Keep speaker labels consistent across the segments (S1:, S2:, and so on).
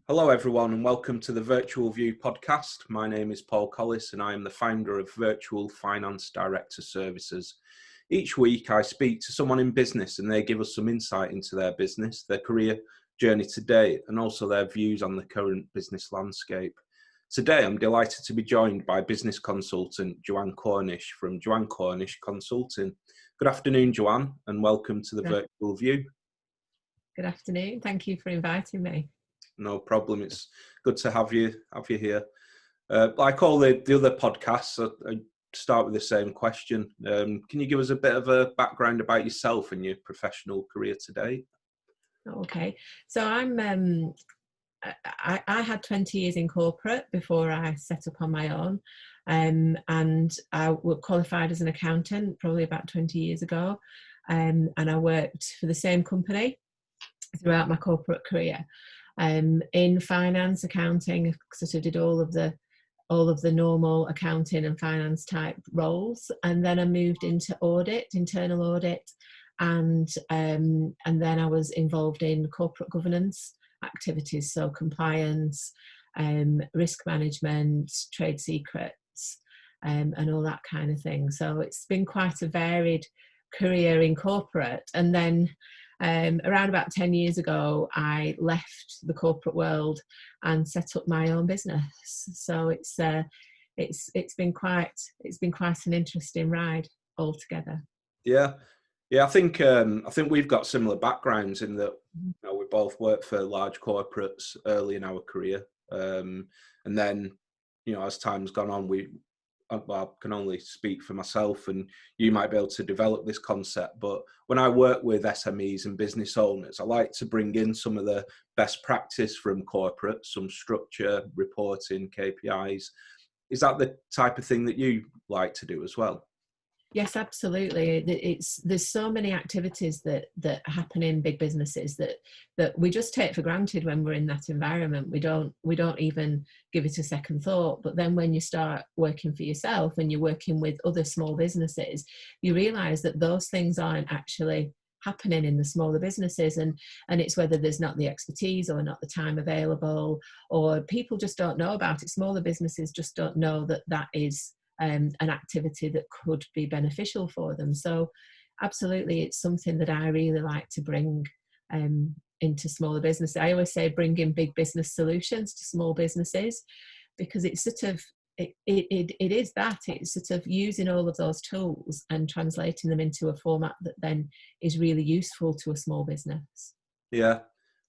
S1: Hello everyone and welcome to the Virtual View podcast. My name is Paul Collis and I am the founder of Virtual Finance Director Services. Each week I speak to someone in business and they give us some insight into their business, their career journey to date and also their views on the current business landscape. Today I'm delighted to be joined by business consultant Joanne Cornish from Joanne Cornish Consulting. Good afternoon Joanne and welcome to the Virtual View.
S2: Good afternoon, thank you for inviting me.
S1: No problem. It's good to have you here. Like all the other podcasts, I start with the same question. Can you give us a bit of a background about yourself and your professional career today?
S2: Okay, so I had 20 years in corporate before I set up on my own, and I was qualified as an accountant probably about 20 years ago, and I worked for the same company throughout my corporate career. In finance, accounting, sort of did all of the normal accounting and finance type roles, and then I moved into audit, internal audit, and then I was involved in corporate governance activities, so compliance, risk management, trade secrets, and all that kind of thing. So it's been quite a varied career in corporate, and then around about 10 years ago, I left the corporate world and set up my own business. So it's been quite an interesting ride altogether.
S1: Yeah, I think we've got similar backgrounds in that we both worked for large corporates early in our career, and then as time's gone on, I can only speak for myself and you might be able to develop this concept, but when I work with SMEs and business owners, I like to bring in some of the best practice from corporate, some structure, reporting, KPIs. Is that the type of thing that you like to do as well?
S2: Yes, absolutely. There's so many activities that happen in big businesses that we just take for granted when we're in that environment. We don't even give it a second thought. But then when you start working for yourself and you're working with other small businesses, you realise that those things aren't actually happening in the smaller businesses, and it's whether there's not the expertise or not the time available, or people just don't know about it. Smaller businesses just don't know that is an activity that could be beneficial for them. So absolutely, it's something that I really like to bring into smaller businesses. I always say bring in big business solutions to small businesses, because it's sort of it's sort of using all of those tools and translating them into a format that then is really useful to a small business.
S1: Yeah,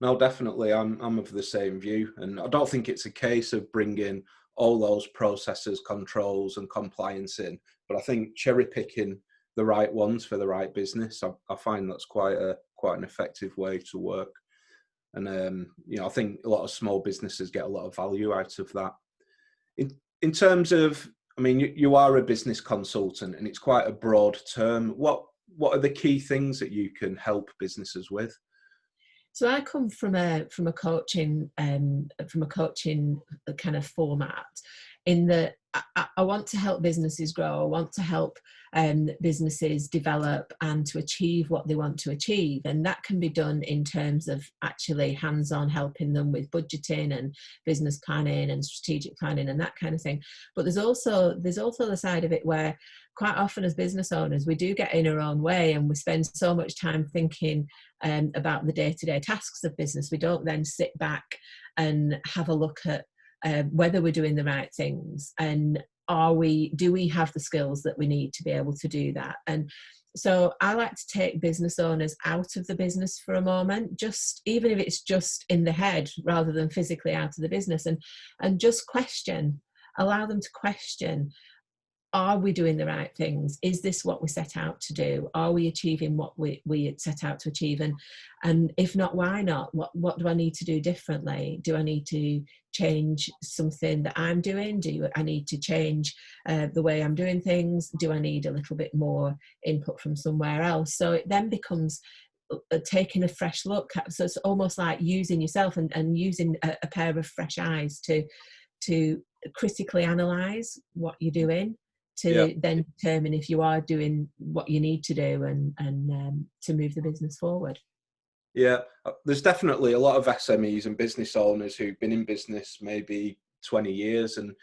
S1: no, definitely. I'm of the same view, and I don't think it's a case of bringing all those processes, controls and compliance in, but I think cherry picking the right ones for the right business, I find that's quite an effective way to work. And I think a lot of small businesses get a lot of value out of that. In terms of, I mean, you are a business consultant and it's quite a broad term. What are the key things that you can help businesses with?
S2: So I come from a coaching kind of format, in that I want to help businesses grow. I want to help businesses develop and to achieve what they want to achieve, and that can be done in terms of actually hands-on helping them with budgeting and business planning and strategic planning and that kind of thing. But there's also the side of it where quite often as business owners we do get in our own way and we spend so much time thinking about the day-to-day tasks of business. We don't then sit back and have a look at whether we're doing the right things, and do we have the skills that we need to be able to do that. And so I like to take business owners out of the business for a moment, just even if it's just in the head rather than physically out of the business, and just allow them to question, are we doing the right things? Is this what we set out to do? Are we achieving what we set out to achieve? And if not, why not? What do I need to do differently? Do I need to change something that I'm doing? Do I need to change the way I'm doing things? Do I need a little bit more input from somewhere else? So it then becomes taking a fresh look. So it's almost like using yourself and using a pair of fresh eyes to critically analyse what you're doing, to then determine if you are doing what you need to do and to move the business forward.
S1: Yeah, there's definitely a lot of SMEs and business owners who've been in business maybe 20 years, and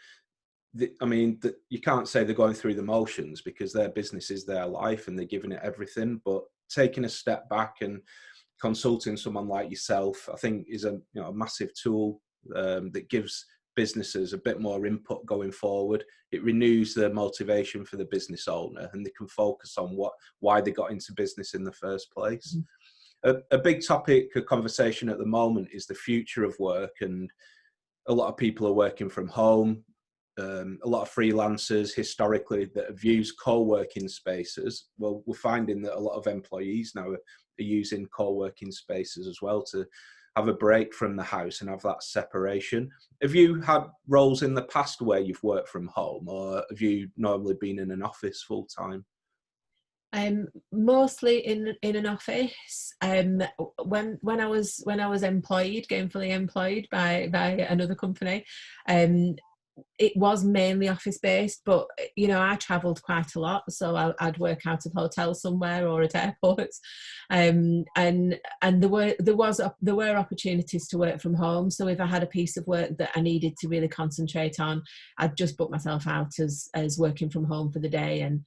S1: you can't say they're going through the motions because their business is their life and they're giving it everything. But taking a step back and consulting someone like yourself, I think, is a massive tool that gives businesses a bit more input going forward. It renews the motivation for the business owner, and they can focus on why they got into business in the first place. A big topic of conversation at the moment is the future of work, and a lot of people are working from home. A lot of freelancers historically that have used co-working spaces. Well, we're finding that a lot of employees now are using co-working spaces as well to have a break from the house and have that separation. Have you had roles in the past where you've worked from home, or have you normally been in an office full time?
S2: Mostly in an office. When I was employed, gainfully employed by another company, it was mainly office based, but I travelled quite a lot, so I'd work out of hotel somewhere or at airports, and there were opportunities to work from home. So if I had a piece of work that I needed to really concentrate on, I'd just book myself out as working from home for the day, and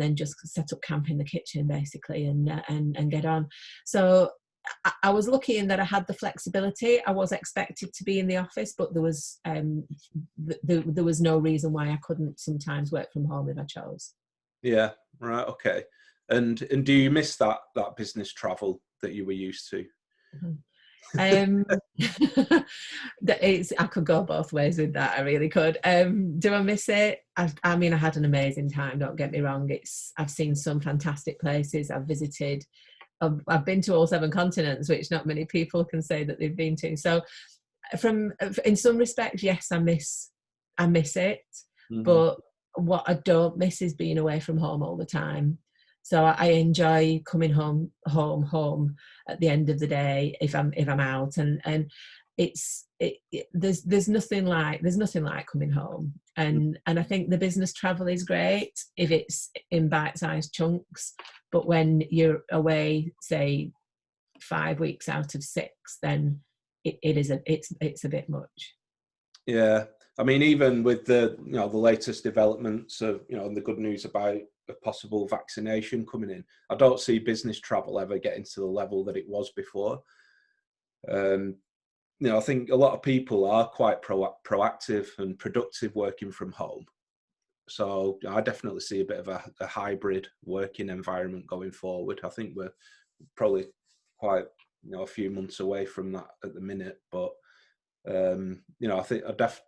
S2: then just set up camp in the kitchen basically, and get on. So I was lucky in that I had the flexibility. I was expected to be in the office, but there was no reason why I couldn't sometimes work from home if I chose.
S1: Yeah, right, okay. And do you miss that business travel that you were used to?
S2: I could go both ways with that. I really could. Do I miss it? I mean, I had an amazing time. Don't get me wrong. I've seen some fantastic places. I've visited. I've been to all 7 continents, which not many people can say that they've been to. So, in some respects, yes, I miss it. But what I don't miss is being away from home all the time. So I enjoy coming home at the end of the day if I'm out, and there's nothing like coming home, and I think the business travel is great if it's in bite-sized chunks, but when you're away, say 5 weeks out of 6, then it's a bit much.
S1: Yeah, I mean, even with the latest developments of and the good news about a possible vaccination coming in, I don't see business travel ever getting to the level that it was before. I think a lot of people are quite proactive and productive working from home. So I definitely see a bit of a hybrid working environment going forward. I think we're probably quite a few months away from that at the minute, but I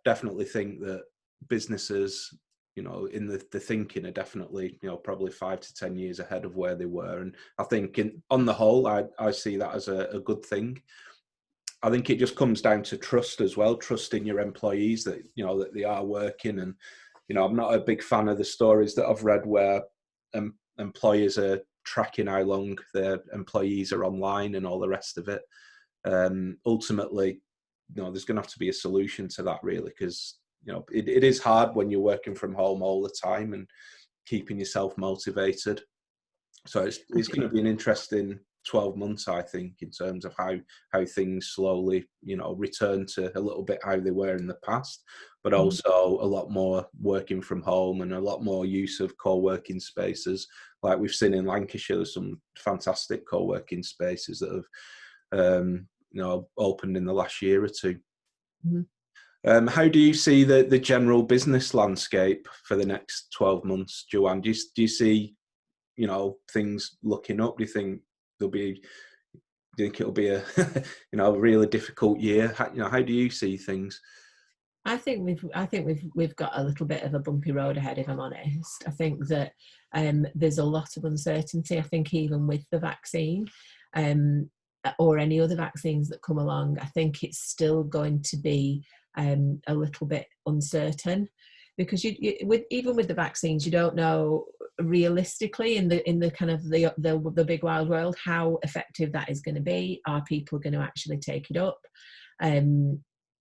S1: definitely think that businesses, in the thinking are definitely, probably 5 to 10 years ahead of where they were. And I think on the whole, I see that as a good thing. I think it just comes down to trust as well, trust in your employees that, that they are working. And, I'm not a big fan of the stories that I've read where employers are tracking how long their employees are online and all the rest of it. Ultimately, there's going to have to be a solution to that, really, because it is hard when you're working from home all the time and keeping yourself motivated. So it's going to be an interesting 12 months, I think, in terms of how things slowly return to a little bit how they were in the past, but also a lot more working from home and a lot more use of co-working spaces. Like we've seen in Lancashire, there's some fantastic co-working spaces that have opened in the last year or two. How do you see the general business landscape for the next 12 months, Joanne? Do you see, things looking up? Do you think it'll be a, a really difficult year? How do you see things?
S2: I think we've got a little bit of a bumpy road ahead, if I'm honest. I think that there's a lot of uncertainty. I think even with the vaccine, or any other vaccines that come along, I think it's still going to be a little bit uncertain, because even with the vaccines, you don't know realistically in the kind of the big wild world how effective that is going to be. Are people going to actually take it up?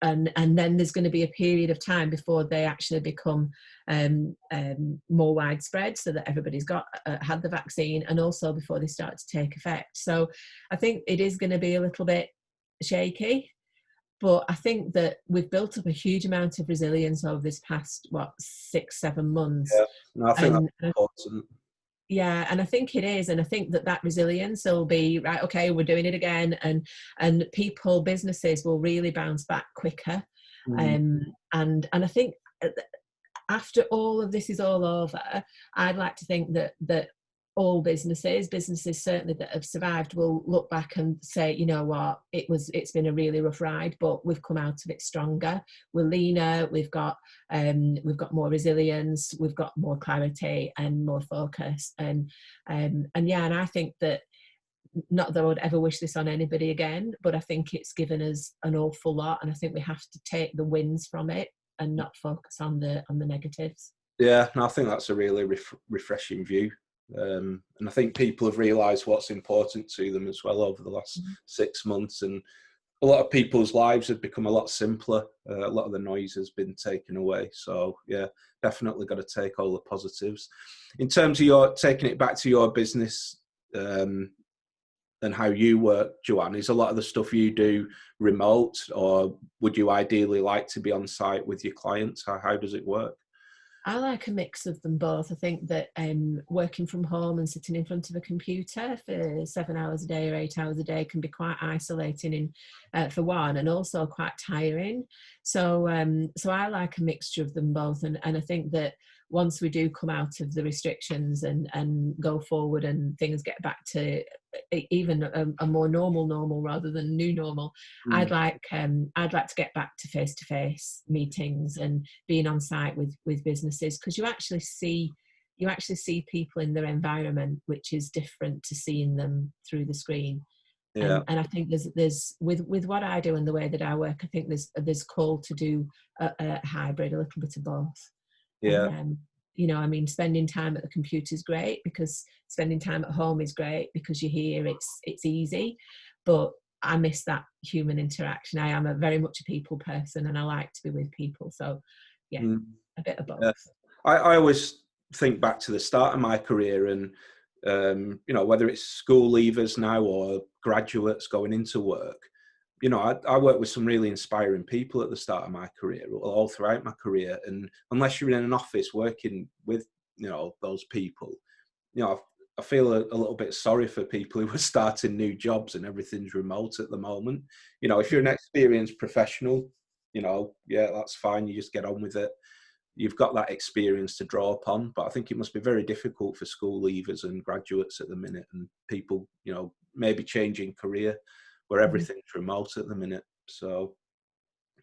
S2: and then there's going to be a period of time before they actually become more widespread, so that everybody's got had the vaccine, and also before they start to take effect. So I think it is going to be a little bit shaky, but I think that we've built up a huge amount of resilience over this past 6-7 months.
S1: Yeah, no, I think
S2: And
S1: that's important.
S2: yeah, and I think it is, and I think that resilience will be right. Okay, we're doing it again, and businesses will really bounce back quicker. And I think after all of this is all over, I'd like to think that all businesses certainly that have survived will look back and say, you know what, it's been a really rough ride, but we've come out of it stronger. We're leaner. We've got more resilience. We've got more clarity and more focus. And I think that, not that I would ever wish this on anybody again, but I think it's given us an awful lot, and I think we have to take the wins from it and not focus on the negatives.
S1: Yeah, no, I think that's a really refreshing view. And I think people have realised what's important to them as well over the last 6 months, and a lot of people's lives have become a lot simpler. A lot of the noise has been taken away. So yeah, definitely got to take all the positives. In terms of your taking it back to your business and how you work, Joanne, is a lot of the stuff you do remote, or would you ideally like to be on site with your clients? How does it work?
S2: I like a mix of them both. I think that working from home and sitting in front of a computer for 7 hours a day or 8 hours a day can be quite isolating for one, and also quite tiring. So I like a mixture of them both. And I think that once we do come out of the restrictions and go forward and things get back to even a more normal rather than new normal, I'd like to get back to face-to-face meetings and being on site with businesses, because you actually see people in their environment, which is different to seeing them through the screen.
S1: Yeah.
S2: And I think there's with what I do and the way that I work, I think there's call to do a hybrid, a little bit of both.
S1: Yeah.
S2: And, spending time at the computer is great, because spending time at home is great because you're here, it's easy, but I miss that human interaction. I am very much a people person, and I like to be with people. So yeah, a bit of both.
S1: Yeah. I always think back to the start of my career, and whether it's school leavers now or graduates going into work, I worked with some really inspiring people at the start of my career, all throughout my career. And unless you're in an office working with, those people, I feel a little bit sorry for people who are starting new jobs and everything's remote at the moment. If you're an experienced professional, yeah, that's fine. You just get on with it. You've got that experience to draw upon. But I think it must be very difficult for school leavers and graduates at the minute, and people, maybe changing career, where everything's remote at the minute. So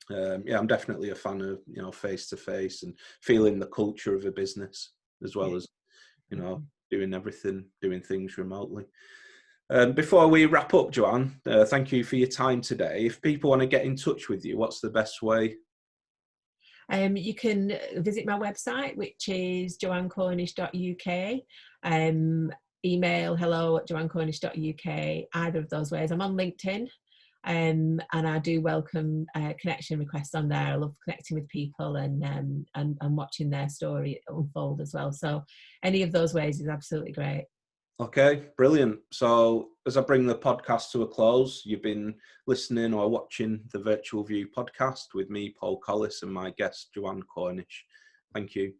S1: yeah, I'm definitely a fan of face to face and feeling the culture of a business, as well as doing things remotely. Before we wrap up, Joanne, thank you for your time today. If people want to get in touch with you, what's the best way?
S2: You can visit my website, which is joannecornish.uk. Email hello@joannecornish.uk. Either of those ways. I'm on LinkedIn, and I do welcome connection requests on there. I love connecting with people and watching their story unfold as well. So any of those ways is absolutely great.
S1: Okay, brilliant. So as I bring the podcast to a close, you've been listening or watching the Virtual View podcast with me, Paul Collis, and my guest, Joanne Cornish. Thank you.